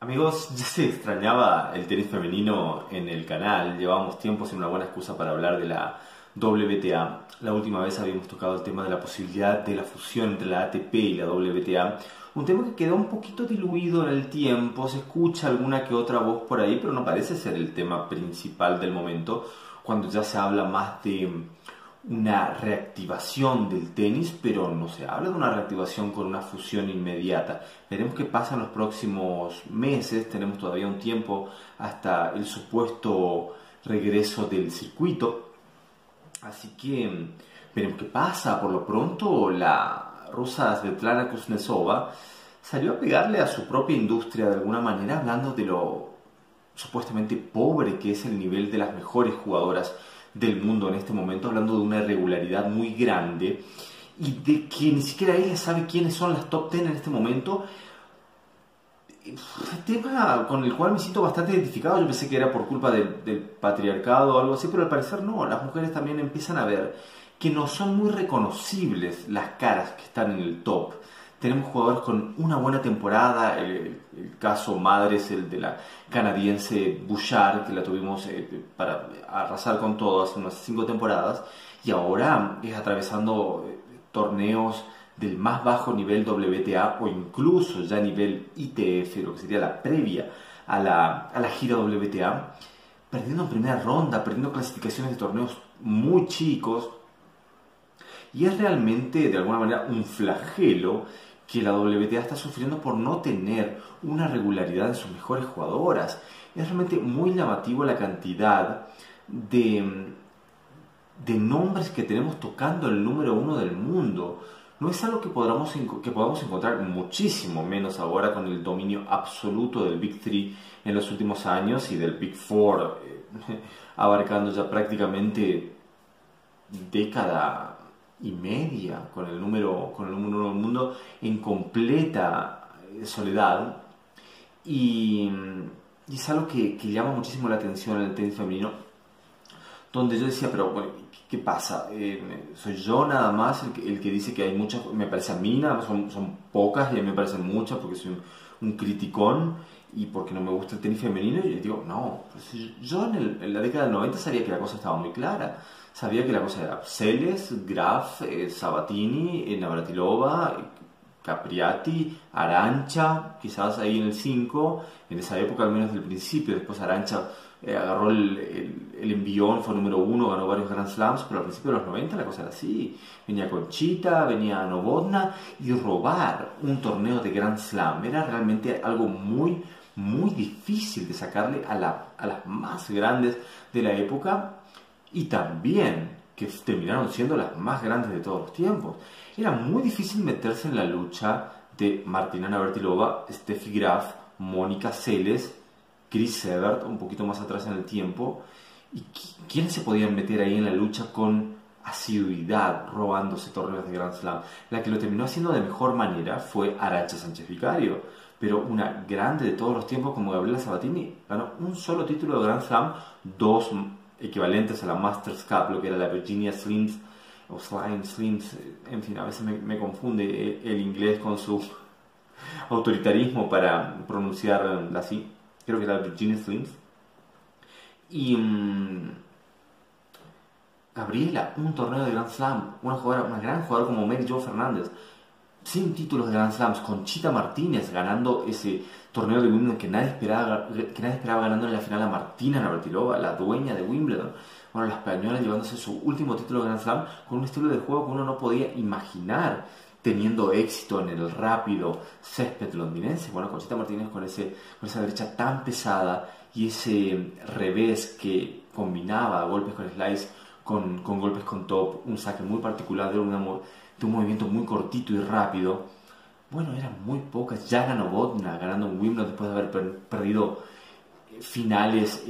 Amigos, ya se extrañaba el tenis femenino en el canal, llevábamos tiempo sin una buena excusa para hablar de la WTA. La última vez habíamos tocado el tema de la posibilidad de la fusión entre la ATP y la WTA, un tema que quedó un poquito diluido en el tiempo, se escucha alguna que otra voz por ahí, pero no parece ser el tema principal del momento, cuando ya se habla más de una reactivación del tenis, pero no se habla de una reactivación con una fusión inmediata. Veremos qué pasa en los próximos meses, tenemos todavía un tiempo hasta el supuesto regreso del circuito, así que veremos qué pasa. Por lo pronto, la rusa Svetlana Kuznetsova salió a pegarle a su propia industria de alguna manera, hablando de lo supuestamente pobre que es el nivel de las mejores jugadoras del mundo en este momento, hablando de una irregularidad muy grande y de que ni siquiera ella sabe quiénes son las top 10 en este momento. Tema con el cual me siento bastante identificado. Yo pensé que era por culpa del patriarcado o algo así, pero al parecer no. Las mujeres también empiezan a ver que no son muy reconocibles las caras que están en el top. Tenemos jugadores con una buena temporada, el caso madre es el de la canadiense Bouchard, que la tuvimos para arrasar con todo hace unas 5 temporadas, y ahora es atravesando torneos del más bajo nivel WTA o incluso ya nivel ITF, lo que sería la previa a la gira WTA, perdiendo en primera ronda, perdiendo clasificaciones de torneos muy chicos. Y es realmente, de alguna manera, un flagelo que la WTA está sufriendo por no tener una regularidad en sus mejores jugadoras. Es realmente muy llamativo la cantidad de nombres que tenemos tocando el número 1 del mundo. No es algo que podamos encontrar, muchísimo menos ahora con el dominio absoluto del Big 3 en los últimos años y del Big 4 abarcando ya prácticamente década y media con el número 1 del mundo en completa soledad. Y es algo que llama muchísimo la atención en el tenis femenino, donde yo decía, pero bueno, ¿qué pasa? ¿Soy yo nada más el que dice que hay muchas? Me parece a mí nada más, son pocas y a mí me parecen muchas porque soy un criticón y porque no me gusta el tenis femenino. Y yo digo, no, pues yo en la década del 90 sabía que la cosa estaba muy clara. Sabía que la cosa era Seles, Graf, Sabatini, Navratilova, Capriati, Arantxa, quizás ahí en el 5, en esa época al menos del principio. Después Arantxa agarró el envión, fue número 1, ganó varios Grand Slams, pero al principio de los 90 la cosa era así. Venía Conchita, venía Novotná, y robar un torneo de Grand Slam era realmente algo muy, muy difícil de sacarle a las más grandes de la época, y también que terminaron siendo las más grandes de todos los tiempos. Era muy difícil meterse en la lucha de Martina Navratilova, Steffi Graf, Mónica Seles, Chris Evert, un poquito más atrás en el tiempo. ¿Y quiénes se podían meter ahí en la lucha con asiduidad, robándose torneos de Grand Slam? La que lo terminó haciendo de mejor manera fue Arantxa Sánchez Vicario, pero una grande de todos los tiempos como Gabriela Sabatini ganó un solo título de Grand Slam, 2 equivalentes a la Masters Cup, lo que era la Virginia Slims o Slims, en fin, a veces me confunde el inglés con su autoritarismo para pronunciarla así. Creo que era Virginia Slims. Y Gabriela, un torneo de Grand Slam, una gran jugadora como Mary Jo Fernández, sin títulos de Grand Slams. Conchita Martínez ganando ese torneo de Wimbledon que nadie esperaba ganando en la final a Martina Navratilova, la dueña de Wimbledon. Bueno, la española llevándose su último título de Grand Slam con un estilo de juego que uno no podía imaginar teniendo éxito en el rápido césped londinense. Bueno, Conchita Martínez con esa derecha tan pesada y ese revés que combinaba golpes con slice con golpes con top, un saque muy particular de un movimiento muy cortito y rápido. Bueno, eran muy pocas. Jana Novotná ganando un Wimbledon después de haber perdido finales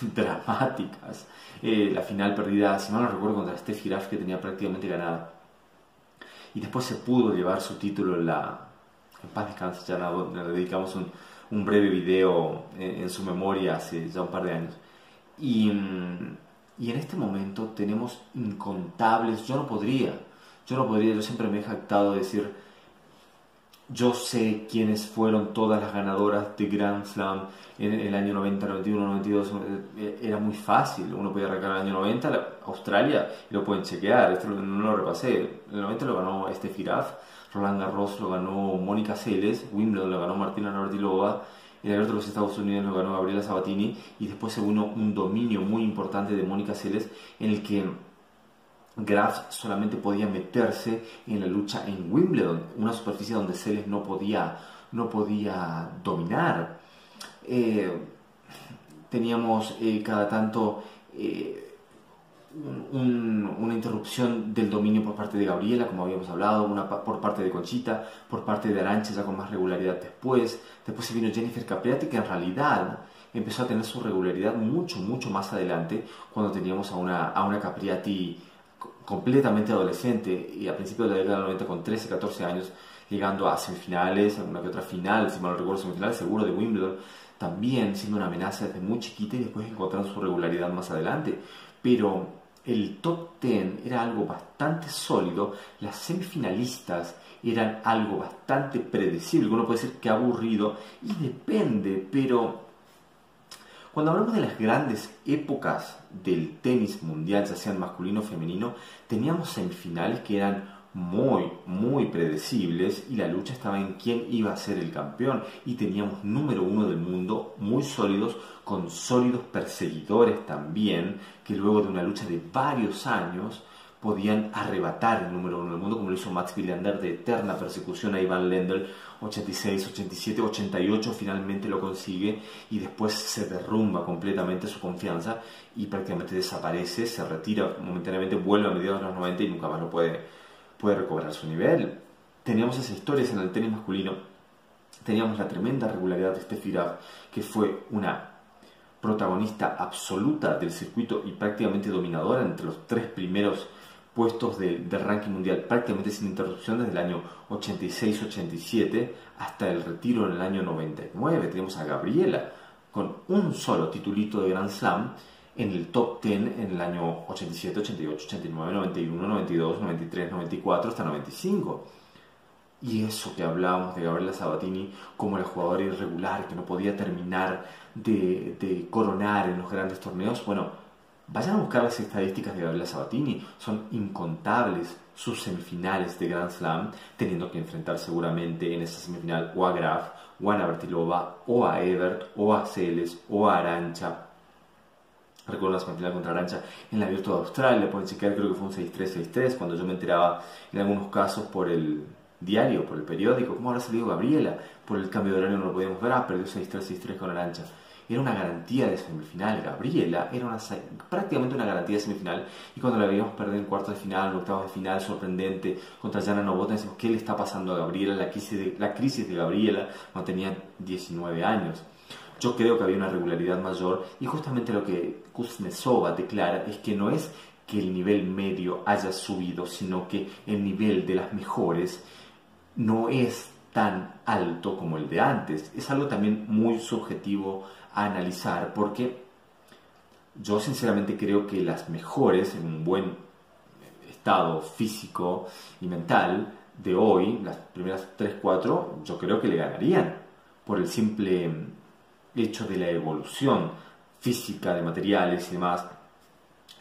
dramáticas. La final perdida, si mal no recuerdo, contra Steffi Graf, que tenía prácticamente ganada. Y después se pudo llevar su título en paz descanse Jana Novotná. Le dedicamos un breve video en su memoria hace ya un par de años. Y en este momento tenemos incontables. Yo no podría, yo siempre me he jactado de decir, Yo sé quiénes fueron todas las ganadoras de Grand Slam en el año 90, 91, 92. Era muy fácil. Uno podía arrancar en el año 90, Australia, y lo pueden chequear. Esto no lo repasé. En el 90 lo ganó Steffi Graf, Roland Garros lo ganó Mónica Seles, Wimbledon lo ganó Martina Navratilova, el Abierto de los Estados Unidos lo ganó Gabriela Sabatini, y después se vino un dominio muy importante de Mónica Seles en el que Graf solamente podía meterse en la lucha en Wimbledon, una superficie donde Seles no podía dominar. Teníamos cada tanto una interrupción del dominio por parte de Gabriela, como habíamos hablado, una por parte de Conchita, por parte de Arantxa ya con más regularidad después. Después se vino Jennifer Capriati, que en realidad empezó a tener su regularidad mucho más adelante, cuando teníamos a una Capriati completamente adolescente y a principios de la década del 90 con 13, 14 años, llegando a semifinales, alguna que otra final, si mal no recuerdo, semifinales seguro de Wimbledon, también siendo una amenaza desde muy chiquita y después encontrando su regularidad más adelante. Pero el top 10 era algo bastante sólido, las semifinalistas eran algo bastante predecible, uno puede decir que aburrido, y depende, pero cuando hablamos de las grandes épocas del tenis mundial, ya sean masculino o femenino, teníamos semifinales que eran muy predecibles y la lucha estaba en quién iba a ser el campeón, y teníamos número uno del mundo muy sólidos, con sólidos perseguidores también, que luego de una lucha de varios años podían arrebatar el número uno del mundo, como lo hizo Mats Wilander de eterna persecución a Ivan Lendl, 86, 87, 88 finalmente lo consigue, y después se derrumba completamente su confianza y prácticamente desaparece, se retira momentáneamente, vuelve a mediados de los 90 y nunca más lo puede recobrar su nivel. Teníamos esas historias en el tenis masculino. Teníamos la tremenda regularidad de Steffi Graf, que fue una protagonista absoluta del circuito y prácticamente dominadora entre los tres primeros puestos del ranking mundial, prácticamente sin interrupción desde el año 86-87 hasta el retiro en el año 99. Teníamos a Gabriela con un solo titulito de Grand Slam en el top 10 en el año 87, 88, 89, 91, 92, 93, 94 hasta 95. Y eso que hablábamos de Gabriela Sabatini como la jugadora irregular que no podía terminar de coronar en los grandes torneos, bueno, vayan a buscar las estadísticas de Gabriela Sabatini, son incontables sus semifinales de Grand Slam, teniendo que enfrentar seguramente en esa semifinal o a Graf, o a Navratilova, o a Evert, o a Seles, o a Arantxa. Recuerdo la semifinal contra Arantxa en el Abierto de Australia, pueden chequear, creo que fue un 6-3, 6-3, cuando yo me enteraba en algunos casos por el diario, por el periódico, ¿cómo habrá salido Gabriela? Por el cambio de horario no lo podíamos ver, perdió 6-3, 6-3 con Arantxa. Era una garantía de semifinal, Gabriela era prácticamente una garantía de semifinal, y cuando la veíamos perder en cuartos de final, en octavos de final, sorprendente, contra Jana Novotná, decimos, ¿qué le está pasando a Gabriela? La crisis de Gabriela cuando tenía 19 años. Yo creo que había una regularidad mayor, y justamente lo que Kuznetsova declara es que no es que el nivel medio haya subido, sino que el nivel de las mejores no es tan alto como el de antes. Es algo también muy subjetivo a analizar, porque yo sinceramente creo que las mejores en un buen estado físico y mental de hoy, las primeras 3-4, yo creo que le ganarían por el simple hecho de la evolución física de materiales y demás.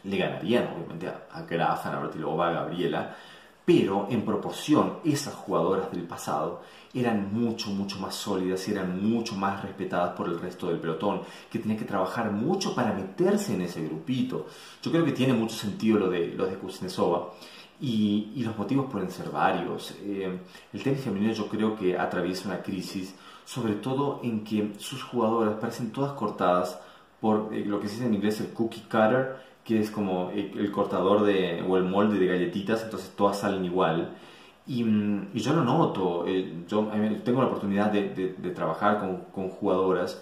Le ganarían obviamente a Graf, a Navratilova, a Gabriela, pero en proporción esas jugadoras del pasado eran mucho más sólidas y eran mucho más respetadas por el resto del pelotón, que tenía que trabajar mucho para meterse en ese grupito. Yo creo que tiene mucho sentido lo de Kuznetsova, y los motivos pueden ser varios. El tenis femenino yo creo que atraviesa una crisis, sobre todo en que sus jugadoras parecen todas cortadas por lo que se dice en inglés el cookie cutter, que es como el cortador o el molde de galletitas, entonces todas salen igual. Y yo lo noto, yo tengo la oportunidad de trabajar con jugadoras,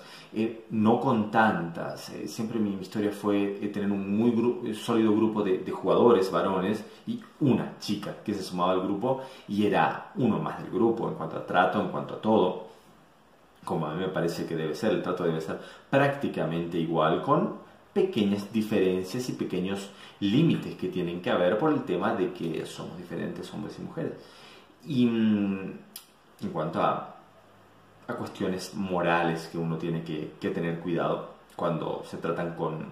no con tantas. Siempre mi historia fue tener un muy sólido grupo de jugadores varones y una chica que se sumaba al grupo, y era uno más del grupo en cuanto a trato, en cuanto a todo, como a mí me parece que debe ser. El trato debe ser prácticamente igual, con pequeñas diferencias y pequeños límites que tienen que haber por el tema de que somos diferentes hombres y mujeres. Y en cuanto a cuestiones morales que uno tiene que tener cuidado cuando se tratan con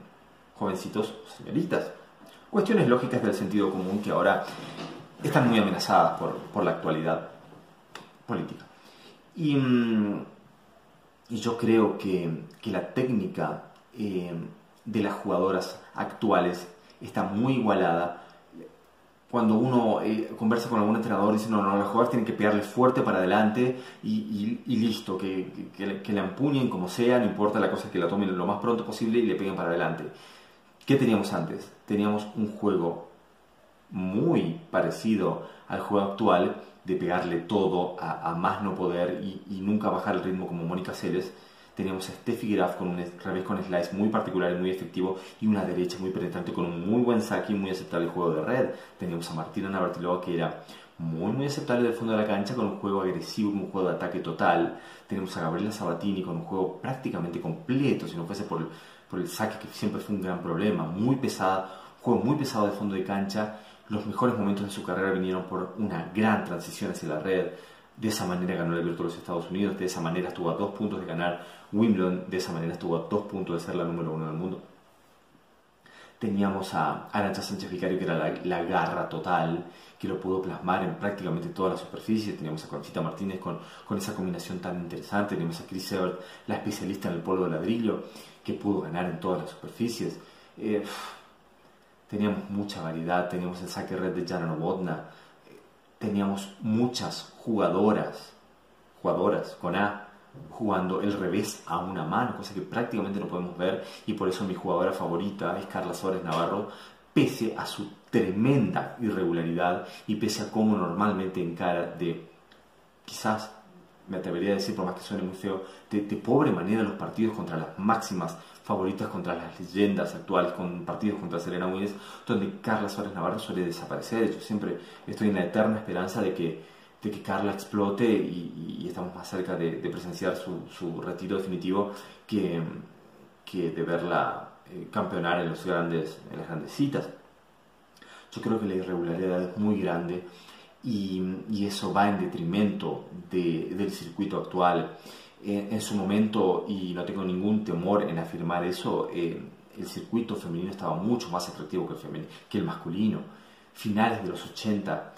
jovencitos o señoritas. Cuestiones lógicas del sentido común que ahora están muy amenazadas por la actualidad política. Y yo creo que la técnica de las jugadoras actuales está muy igualada. Cuando uno conversa con algún entrenador, dice, no, los jugadores tienen que pegarle fuerte para adelante y listo, que le empuñen como sea, no importa, la cosa es que la tomen lo más pronto posible y le peguen para adelante. ¿Qué teníamos antes? Teníamos un juego muy parecido al juego actual, de pegarle todo a más no poder y nunca bajar el ritmo como Mónica Seles. Teníamos a Steffi Graf con un revés con slice muy particular y muy efectivo y una derecha muy penetrante con un muy buen saque y muy aceptable juego de red. Teníamos a Martina Navratilova que era muy aceptable del fondo de la cancha con un juego agresivo, un juego de ataque total. Tenemos a Gabriela Sabatini con un juego prácticamente completo, si no fuese por el saque que siempre fue un gran problema, muy pesada, un juego muy pesado de fondo de cancha. Los mejores momentos de su carrera vinieron por una gran transición hacia la red. De esa manera ganó el Abierto de los Estados Unidos, de esa manera estuvo a 2 puntos de ganar Wimbledon, de esa manera estuvo a 2 puntos de ser la número 1 del mundo. Teníamos a Arantxa Sánchez Vicario, que era la garra total, que lo pudo plasmar en prácticamente toda la superficie. Teníamos a Conchita Martínez con esa combinación tan interesante. Teníamos a Chris Evert, la especialista en el polvo de ladrillo, que pudo ganar en todas las superficies. Teníamos mucha variedad, teníamos el saque red de Jana Novotná, teníamos muchas jugadoras con A, jugando el revés a una mano, cosa que prácticamente no podemos ver, y por eso mi jugadora favorita es Carla Suárez Navarro, pese a su tremenda irregularidad y pese a cómo normalmente encara de, quizás me atrevería a decir, por más que suene muy feo, de pobre manera los partidos contra las máximas favoritas, contra las leyendas actuales, con partidos contra Serena Williams, donde Carla Suárez Navarro suele desaparecer. Yo siempre estoy en la eterna esperanza de que Carla explote y estamos más cerca de presenciar su retiro definitivo que de verla campeonar en las grandes citas. Yo creo que la irregularidad es muy grande y eso va en detrimento del circuito actual. En su momento, y no tengo ningún temor en afirmar eso, el circuito femenino estaba mucho más atractivo que el masculino. Finales de los 80,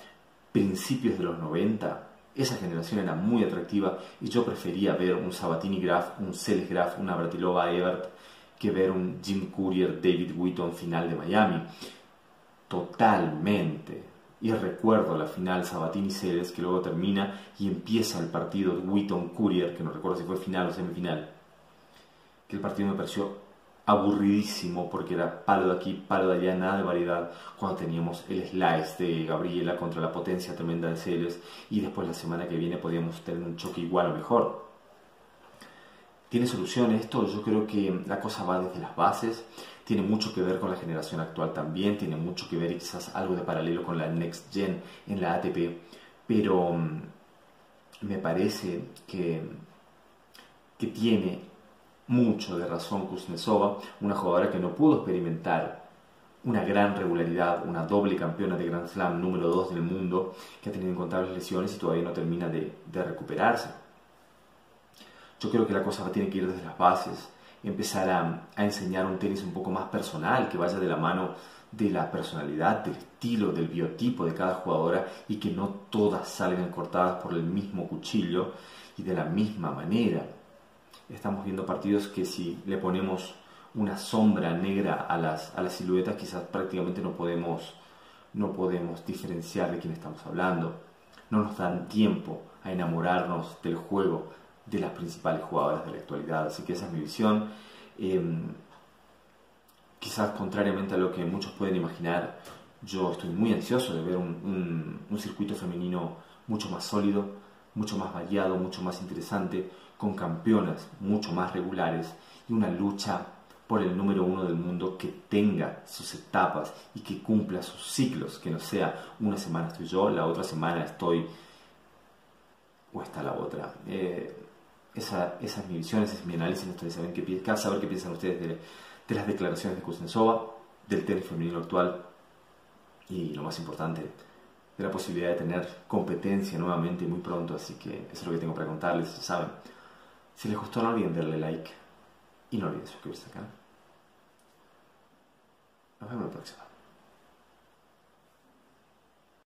principios de los 90, esa generación era muy atractiva y yo prefería ver un Sabatini Graf, un Seles Graf, una Navratilova Evert que ver un Jim Courier, David Wheaton final de Miami. Totalmente. Y recuerdo la final Sabatini-Seles, que luego termina y empieza el partido Wheaton-Courier, que no recuerdo si fue final o semifinal, que el partido me pareció aburridísimo porque era palo de aquí, palo de allá, nada de variedad, cuando teníamos el slice de Gabriela contra la potencia tremenda de Seles y después la semana que viene podíamos tener un choque igual o mejor. ¿Tiene solución esto? Yo creo que la cosa va desde las bases, tiene mucho que ver con la generación actual también, tiene mucho que ver y quizás algo de paralelo con la Next Gen en la ATP, pero me parece que tiene mucho de razón Kuznetsova, una jugadora que no pudo experimentar una gran regularidad, una doble campeona de Grand Slam, número 2 del mundo, que ha tenido incontables lesiones y todavía no termina de recuperarse. Yo creo que la cosa tiene que ir desde las bases, empezar a enseñar un tenis un poco más personal, que vaya de la mano de la personalidad, del estilo, del biotipo de cada jugadora y que no todas salgan cortadas por el mismo cuchillo y de la misma manera. Estamos viendo partidos que si le ponemos una sombra negra a las siluetas, quizás prácticamente no podemos diferenciar de quién estamos hablando. No nos dan tiempo a enamorarnos del juego de las principales jugadoras de la actualidad. Así que esa es mi visión. Quizás contrariamente a lo que muchos pueden imaginar, yo estoy muy ansioso de ver un circuito femenino mucho más sólido, mucho más variado, mucho más interesante, con campeonas mucho más regulares y una lucha por el número 1 del mundo que tenga sus etapas y que cumpla sus ciclos, que no sea una semana estoy yo, la otra semana estoy o está la otra. Esa es mi visión, ese es mi análisis. Ustedes saber qué piensan ustedes de las declaraciones de Kuznetsova, del tenis femenino actual y, lo más importante, de la posibilidad de tener competencia nuevamente muy pronto, así que eso es lo que tengo para contarles, saben. Si les gustó no olviden darle like y no olviden suscribirse al canal. Nos vemos la próxima.